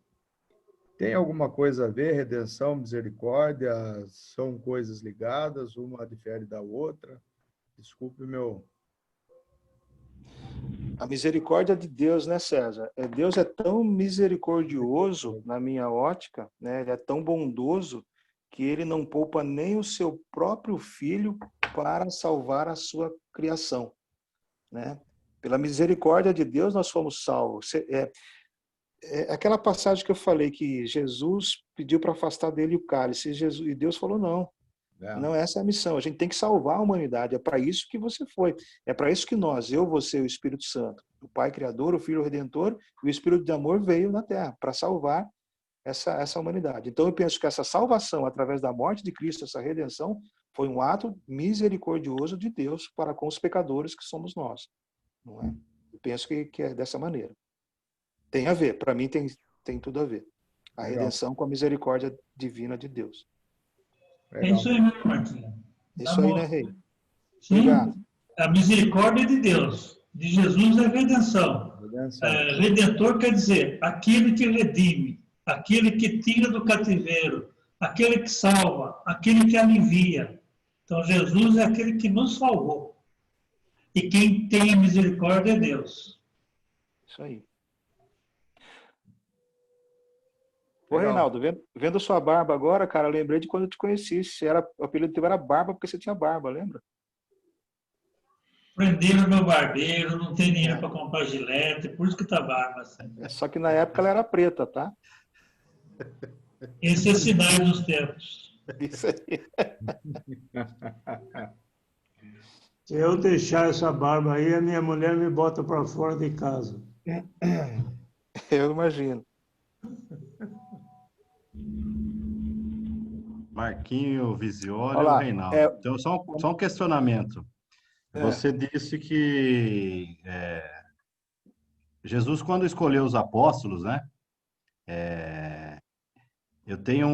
Tem alguma coisa a ver, redenção, misericórdia? São coisas ligadas, uma difere da outra? Desculpe o meu... A misericórdia de Deus, né, César? Deus é tão misericordioso, na minha ótica, né? Ele é tão bondoso que ele não poupa nem o seu próprio filho para salvar a sua criação, né? Pela misericórdia de Deus nós fomos salvos. Aquela passagem que eu falei que Jesus pediu para afastar dele o cálice e Deus falou não. Não, essa é a missão. A gente tem que salvar a humanidade. É para isso que você foi. É para isso que nós, eu, você, o Espírito Santo, o Pai Criador, o Filho Redentor e o Espírito de amor veio na Terra para salvar essa humanidade. Então eu penso que essa salvação através da morte de Cristo, essa redenção, foi um ato misericordioso de Deus para com os pecadores que somos nós. Não é? Eu penso que é dessa maneira. Tem a ver. Para mim tem tudo a ver. A redenção com a misericórdia divina de Deus. É isso aí, né, Marquinhos? Isso aí, né, Rei? Sim, obrigado. A misericórdia de Deus. De Jesus é redenção. Redentor quer dizer aquele que redime, aquele que tira do cativeiro, aquele que salva, aquele que alivia. Então, Jesus é aquele que nos salvou. E quem tem a misericórdia é Deus. Isso aí. Ô, Reinaldo, vendo sua barba agora, cara, eu lembrei de quando eu te conheci. O apelido teu era Barba porque você tinha barba, lembra? Prenderam meu barbeiro, não tem dinheiro para comprar gilete, por isso que tá barba. Assim. Só que na época ela era preta, tá? Esse é sinais dos tempos. Isso aí. Se eu deixar essa barba aí, a minha mulher me bota para fora de casa. Eu imagino. Marquinho, Visioli e Olha o lá, Reinaldo. é, Então, só um questionamento. Você disse que Jesus, quando escolheu os apóstolos, né? Eu tenho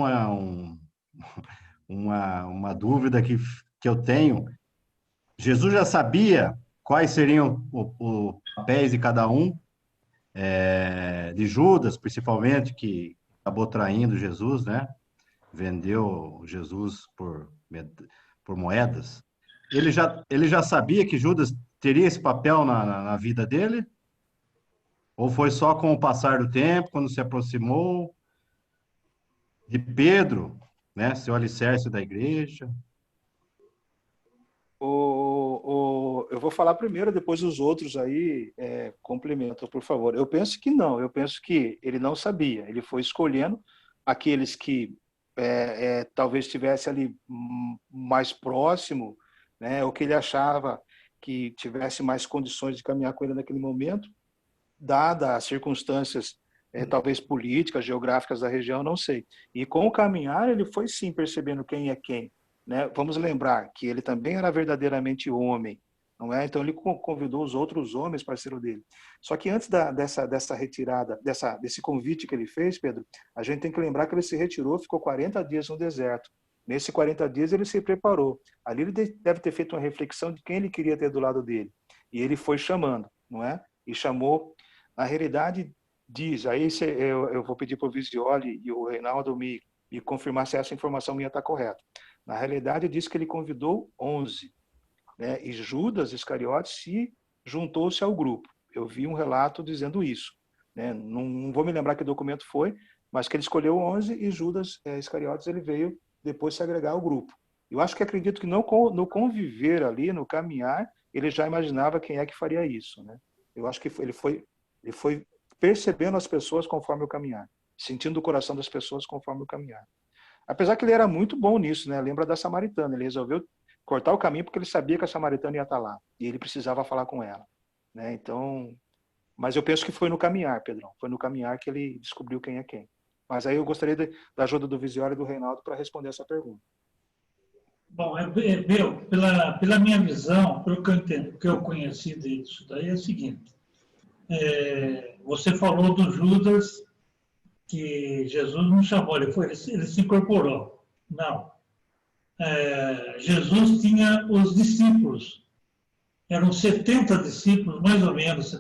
uma dúvida que eu tenho. Jesus já sabia quais seriam os papéis de cada um, de Judas, principalmente, que acabou traindo Jesus, né? Vendeu Jesus por moedas. Ele já sabia que Judas teria esse papel na vida dele? Ou foi só com o passar do tempo, quando se aproximou de Pedro, né? Seu alicerce da igreja? eu vou falar primeiro, depois os outros aí complementam, por favor. Eu penso que não, eu penso que ele não sabia, ele foi escolhendo aqueles que talvez estivesse ali mais próximo, né, ou que ele achava que tivesse mais condições de caminhar com ele naquele momento, dada as circunstâncias talvez políticas, geográficas da região, não sei. E com o caminhar ele foi sim percebendo quem é quem. Né? Vamos lembrar que ele também era verdadeiramente homem, não é? Então ele convidou os outros homens parceiro dele. Só que antes dessa retirada, desse convite que ele fez, Pedro, a gente tem que lembrar que ele se retirou, ficou 40 dias no deserto. Nesses 40 dias ele se preparou. Ali ele deve ter feito uma reflexão de quem ele queria ter do lado dele. E ele foi chamando, não é? E chamou, na realidade, diz, aí eu vou pedir para o Visioli e o Reinaldo me confirmar se essa informação minha está correta. Na realidade, diz que ele convidou 11, né? E Judas Iscariotes juntou-se ao grupo. Eu vi um relato dizendo isso, né? Não vou me lembrar que documento foi, mas que ele escolheu 11 e Judas Iscariotes ele veio depois se agregar ao grupo. Eu acho que acredito que no conviver ali, no caminhar, ele já imaginava quem é que faria isso, né? Eu acho que ele foi percebendo as pessoas conforme o caminhar, sentindo o coração das pessoas conforme o caminhar. Apesar que ele era muito bom nisso, né? Lembra da samaritana, ele resolveu cortar o caminho porque ele sabia que a samaritana ia estar lá e ele precisava falar com ela, né? Então, mas eu penso que foi no caminhar, Pedrão, foi no caminhar que ele descobriu quem é quem. Mas aí eu gostaria da ajuda do Visioli e do Reinaldo para responder essa pergunta. Bom, pela minha visão, pelo que eu entendo, que eu conheci disso daí é o seguinte, você falou do Judas, que Jesus não chamou, ele se incorporou. Não. Jesus tinha os discípulos. Eram 70 discípulos, mais ou menos,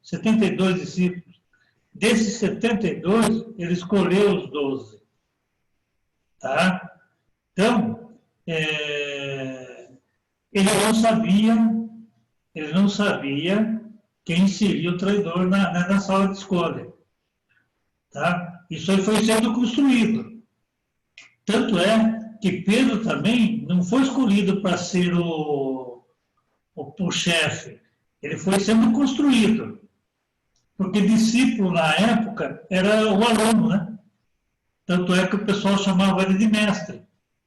72 discípulos. Desses 72, ele escolheu os 12. Tá? Então, ele não sabia quem seria o traidor na sala de escolha. Tá? Isso aí foi sendo construído. Tanto é que Pedro também não foi escolhido para ser o chefe. Ele foi sendo construído. Porque discípulo, na época, era o aluno, né? Tanto é que o pessoal chamava ele de mestre.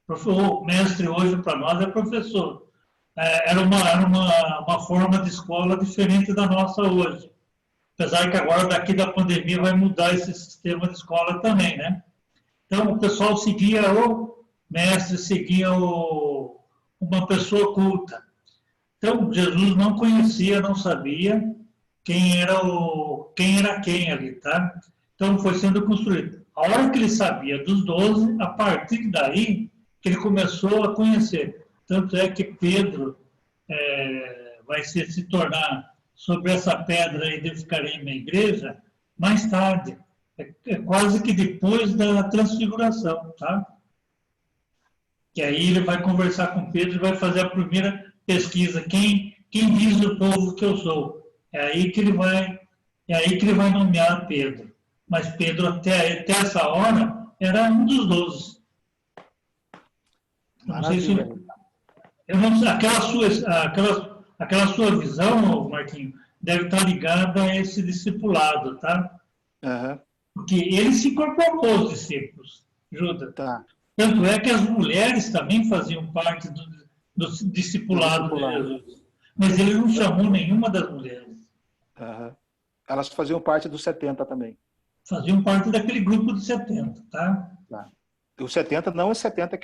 O mestre hoje, para nós, é professor. Era uma forma de escola diferente da nossa hoje. Apesar que agora, daqui da pandemia, vai mudar esse sistema de escola também, né? Então, o pessoal seguia o mestre, seguia uma pessoa culta. Então, Jesus não conhecia, não sabia quem era quem ali, tá? Então, foi sendo construído. A hora que ele sabia dos 12, a partir daí, que ele começou a conhecer. Tanto é que Pedro vai se tornar sobre essa pedra edificarei minha igreja, mais tarde, quase que depois da transfiguração, tá? Que aí ele vai conversar com Pedro e vai fazer a primeira pesquisa, quem diz o povo que eu sou? É aí que ele vai nomear Pedro. Mas Pedro, até essa hora, era um dos 12. Não sei se aquela sua visão, Marquinhos, deve estar ligada a esse discipulado, tá? Uhum. Porque ele se incorporou aos discípulos, Judas. Tá. Tanto é que as mulheres também faziam parte do discipulado de Jesus. Mas ele não chamou nenhuma das mulheres. Uhum. Elas faziam parte dos 70 também. Faziam parte daquele grupo de 70, tá? Tá. Os 70 não os 70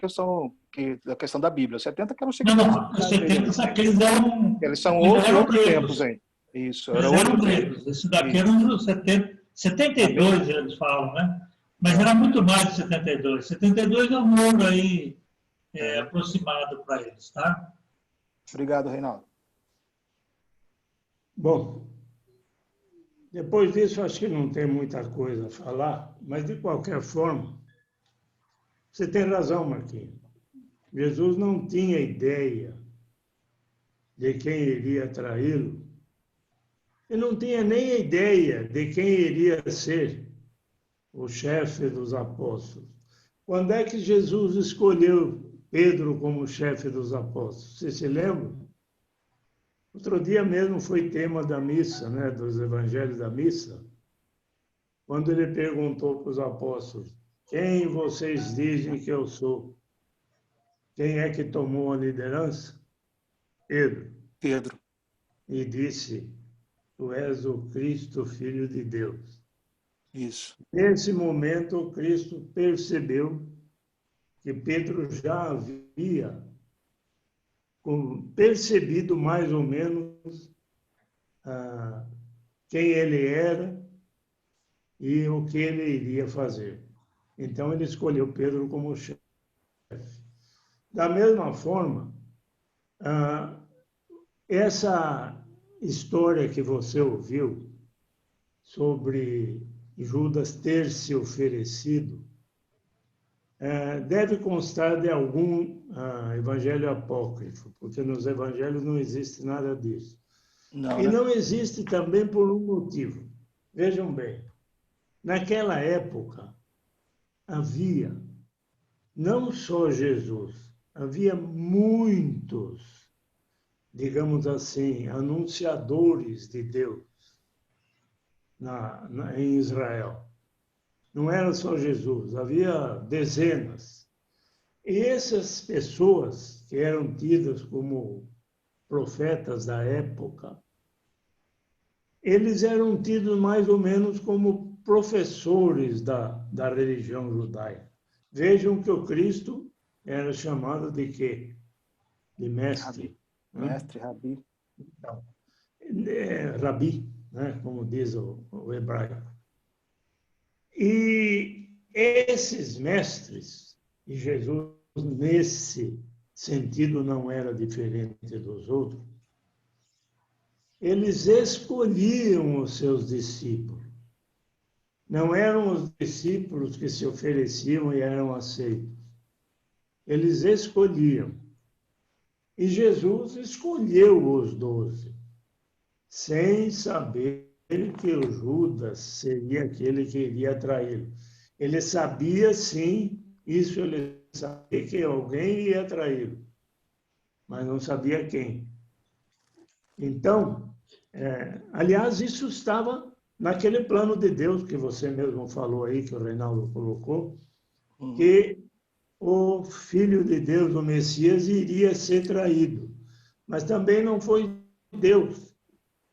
da questão da Bíblia. Os 70 que eram os Não, seguidores. não, os 70, aqueles eram. Eles são Eles eram outros gregos. tempos, hein? Isso, Eles era eram outro tempo. gregos. Esse daqui Isso. era uns 70, 72, eles falam, né? Mas era muito mais de 72. 72 é um número aí aproximado para eles, tá? Obrigado, Reinaldo. Bom, depois disso acho que não tem muita coisa a falar, mas de qualquer forma, você tem razão, Marquinhos. Jesus não tinha ideia de quem iria traí-lo. E não tinha nem ideia de quem iria ser o chefe dos apóstolos. Quando é que Jesus escolheu Pedro como chefe dos apóstolos? Você se lembra? Outro dia mesmo foi tema da missa, né, dos evangelhos da missa, quando ele perguntou para os apóstolos: quem vocês dizem que eu sou? Quem é que tomou a liderança? Pedro. E disse: tu és o Cristo, Filho de Deus. Isso. Nesse momento, Cristo percebeu que Pedro já havia percebido mais ou menos quem ele era e o que ele iria fazer. Então, ele escolheu Pedro como chefe. Da mesma forma, essa história que você ouviu sobre Judas ter se oferecido deve constar de algum evangelho apócrifo, porque nos evangelhos não existe nada disso. Não, E né? não existe também por um motivo. Vejam bem, naquela época havia não só Jesus, havia muitos, digamos assim, anunciadores de Deus em Israel. Não era só Jesus, havia dezenas. E essas pessoas que eram tidas como profetas da época, eles eram tidos mais ou menos como professores da religião judaica. Vejam que o Cristo era chamado de quê? De mestre. Mestre, rabi. Então, rabi, né? Como diz o hebraico. E esses mestres, e Jesus nesse sentido não era diferente dos outros, eles escolhiam os seus discípulos. Não eram os discípulos que se ofereciam e eram aceitos. Eles escolhiam. E Jesus escolheu os 12, sem saber que o Judas seria aquele que iria traí-lo. Ele sabia, sim, isso ele sabia que alguém ia traí-lo, mas não sabia quem. Então, aliás, isso estava naquele plano de Deus que você mesmo falou aí, que o Reinaldo colocou, que o Filho de Deus, o Messias, iria ser traído. Mas também não foi Deus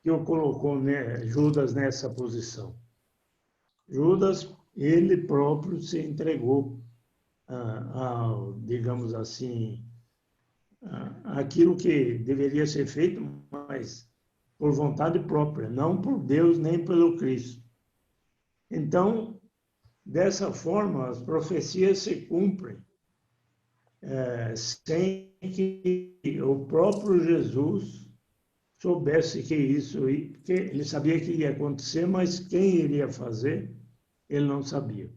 que o colocou, né, Judas nessa posição. Judas, ele próprio se entregou digamos assim, aquilo que deveria ser feito, mas por vontade própria, não por Deus nem pelo Cristo. Então, dessa forma, as profecias se cumprem sem que o próprio Jesus soubesse que isso, que ele sabia que ia acontecer, mas quem iria fazer, ele não sabia.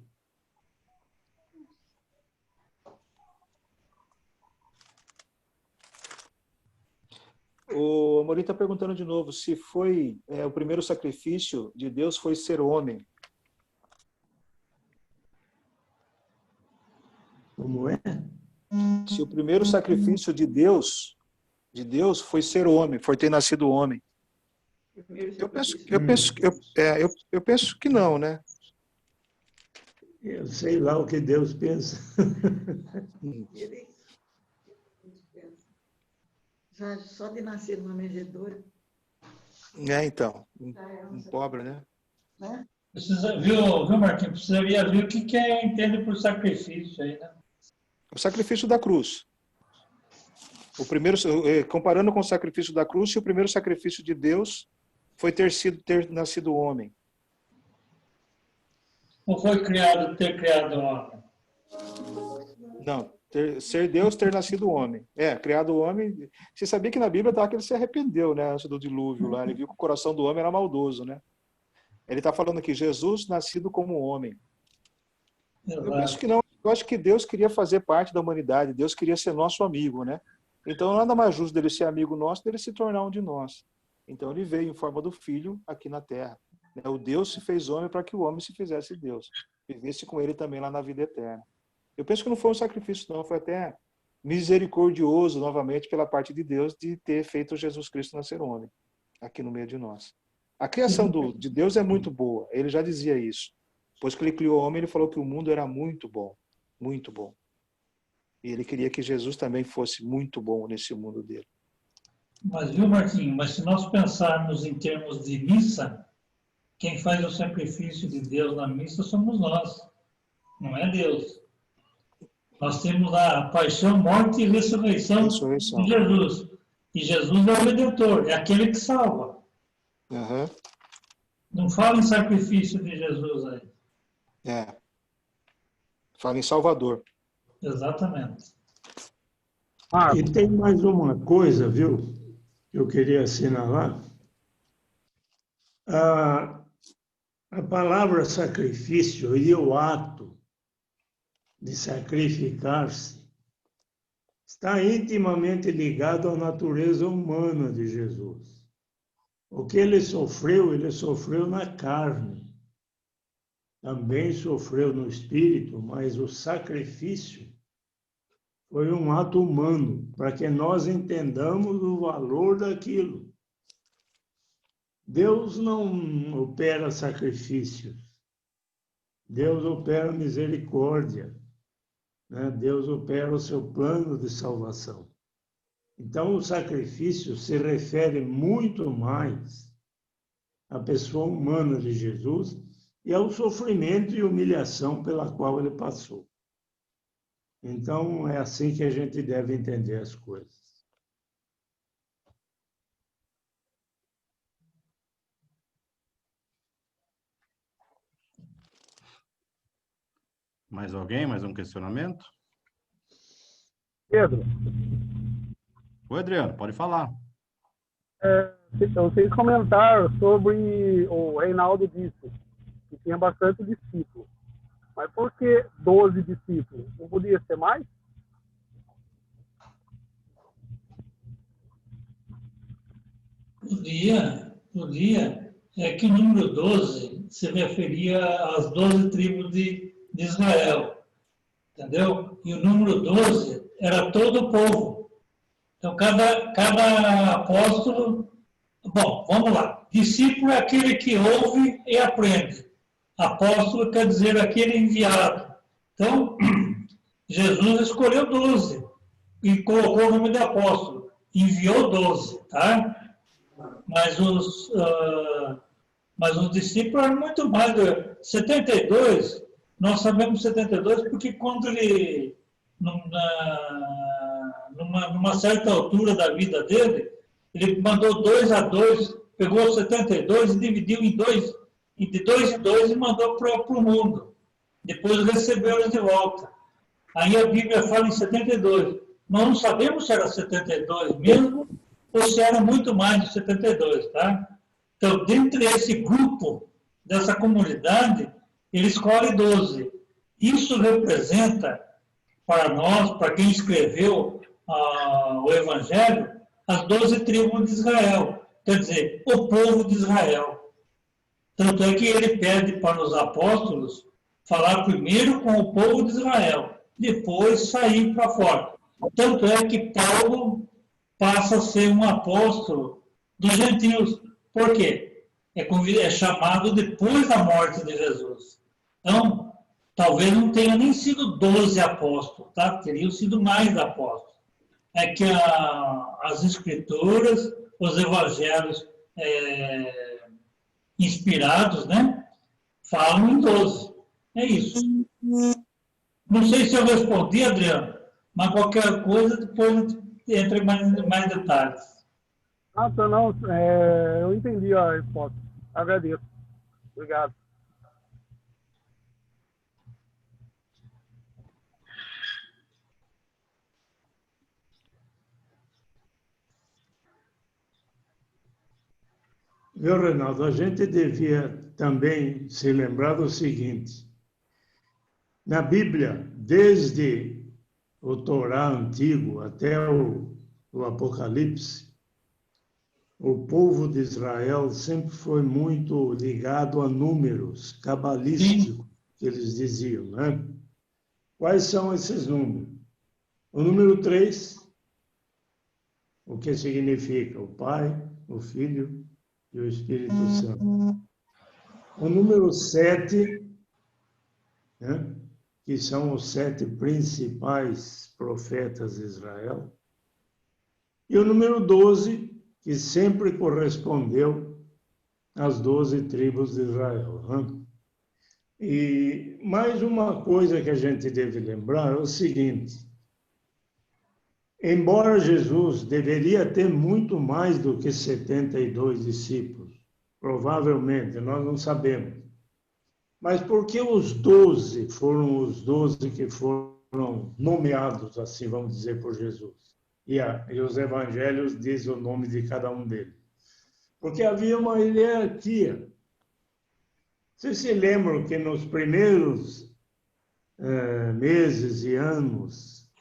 O Amorim está perguntando de novo se foi o primeiro sacrifício de Deus foi ser homem. Como é? Se o primeiro sacrifício de Deus foi ser homem, foi ter nascido homem. Eu penso que não, né? Eu sei lá o que Deus pensa. Já só de nascer numa manjedoura. Então, um pobre, né? Viu, Marquinhos? Precisaria ver o que entende por sacrifício aí, né? O sacrifício da cruz. O primeiro, comparando com o sacrifício da cruz, o primeiro sacrifício de Deus foi ter nascido homem. Não foi ter criado o homem? Não, ser Deus, ter nascido homem. Criado homem. Você sabia que na Bíblia está que ele se arrependeu, né, antes do dilúvio lá. Ele viu que o coração do homem era maldoso, né? Ele está falando aqui, Jesus nascido como homem. Exato. Eu penso que não. Eu acho que Deus queria fazer parte da humanidade. Deus queria ser nosso amigo, né? Então, nada mais justo dele ser amigo nosso, dele se tornar um de nós. Então, ele veio em forma do Filho aqui na Terra. O Deus se fez homem para que o homem se fizesse Deus. Vivesse com ele também lá na vida eterna. Eu penso que não foi um sacrifício, não. Foi até misericordioso, novamente, pela parte de Deus, de ter feito Jesus Cristo nascer homem aqui no meio de nós. A criação de Deus é muito boa. Ele já dizia isso. Depois que ele criou o homem, ele falou que o mundo era muito bom. Muito bom. E ele queria que Jesus também fosse muito bom nesse mundo dele. Mas, viu, Marquinhos, mas se nós pensarmos em termos de missa, quem faz o sacrifício de Deus na missa somos nós, não é Deus. Nós temos a paixão, morte e ressurreição de Jesus. E Jesus é o Redentor, é aquele que salva. Uhum. Não fala em sacrifício de Jesus aí. Fala em Salvador. Exatamente. E tem mais uma coisa, viu, que eu queria assinalar. A palavra sacrifício e o ato de sacrificar-se está intimamente ligado à natureza humana de Jesus. O que ele sofreu na carne. Também sofreu no espírito, mas o sacrifício foi um ato humano, para que nós entendamos o valor daquilo. Deus não opera sacrifícios. Deus opera misericórdia. Né? Deus opera o seu plano de salvação. Então, o sacrifício se refere muito mais à pessoa humana de Jesus e ao sofrimento e humilhação pela qual ele passou. Então, é assim que a gente deve entender as coisas. Mais alguém? Mais um questionamento? Pedro, Oi, Adriano, pode falar. vocês comentaram sobre o Reinaldo disse que tinha bastante discípulos. Mas por que 12 discípulos? Não podia ser mais? Podia. É que o número 12 se referia às 12 tribos de Israel. Entendeu? E o número 12 era todo o povo. Então, cada apóstolo... Bom, vamos lá. Discípulo é aquele que ouve e aprende. Apóstolo quer dizer aquele enviado. Então, Jesus escolheu 12 e colocou o nome de apóstolo. Enviou 12, tá? Mas os discípulos eram muito mais. 72, nós sabemos 72 porque quando ele, numa certa altura da vida dele, ele mandou 2 a 2, pegou 72 e dividiu em 2, e de 2 em 2 e mandou para o mundo. Depois recebeu eles de volta. Aí a Bíblia fala em 72. Nós não sabemos se era 72 mesmo ou se era muito mais de 72, tá? Então, dentre esse grupo, dessa comunidade, ele escolhe 12. Isso representa, para nós, para quem escreveu o Evangelho, as 12 tribos de Israel. Quer dizer, o povo de Israel. Tanto é que ele pede para os apóstolos falar primeiro com o povo de Israel, depois sair para fora. Tanto é que Paulo passa a ser um apóstolo dos gentios. Por quê? É chamado depois da morte de Jesus. Então, talvez não tenha nem sido 12 apóstolos, tá? Teriam sido mais apóstolos. É que as escrituras, os evangelhos inspirados, né? Falam em 12. É isso. Não sei se eu respondi, Adriano, mas qualquer coisa, depois entra em mais detalhes. Ah, não, eu entendi a resposta. Agradeço. Obrigado. Viu, Reinaldo? A gente devia também se lembrar do seguinte: na Bíblia, desde o Torá antigo até o Apocalipse, o povo de Israel sempre foi muito ligado a números cabalísticos, que eles diziam, né? Quais são esses números? O número 3, o que significa o Pai, o Filho e o Espírito Santo. O número 7, né, que são os 7 principais profetas de Israel. E o número 12, que sempre correspondeu às 12 tribos de Israel. Né? E mais uma coisa que a gente deve lembrar é o seguinte: embora Jesus deveria ter muito mais do que 72 discípulos, provavelmente, nós não sabemos. Mas por que os 12 foram os 12 que foram nomeados, assim, vamos dizer, por Jesus? E os evangelhos dizem o nome de cada um deles. Porque havia uma hierarquia. Vocês se lembram que nos primeiros meses e anos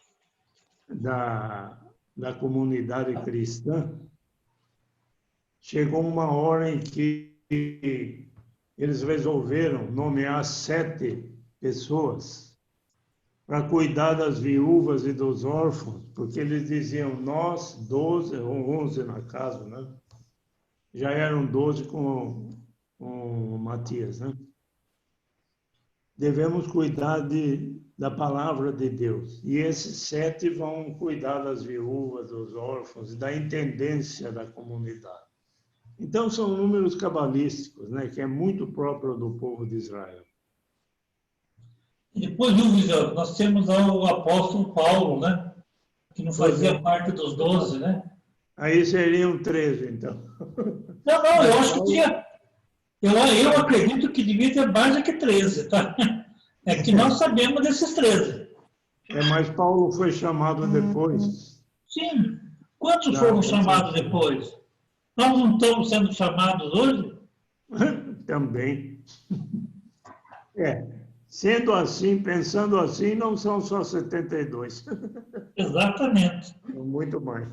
da comunidade cristã, chegou uma hora em que eles resolveram nomear 7 pessoas para cuidar das viúvas e dos órfãos, porque eles diziam, nós, 12, ou 11 na casa, né? Já eram 12 com Matias, né? Devemos cuidar da palavra de Deus. E esses 7 vão cuidar das viúvas, dos órfãos, e da intendência da comunidade. Então, são números cabalísticos, né? Que é muito próprio do povo de Israel. E depois, Visão, nós temos o apóstolo Paulo, né? Que não fazia parte dos 12, né? Aí seriam 13, então. Não, eu acho que tinha. Eu acredito que devia ter mais do que 13, tá? É que nós sabemos desses 13. Mas Paulo foi chamado depois. Sim. Quantos foram chamados depois? Nós não estamos sendo chamados hoje? Também. Sendo assim, pensando assim, não são só 72. Exatamente. Muito mais.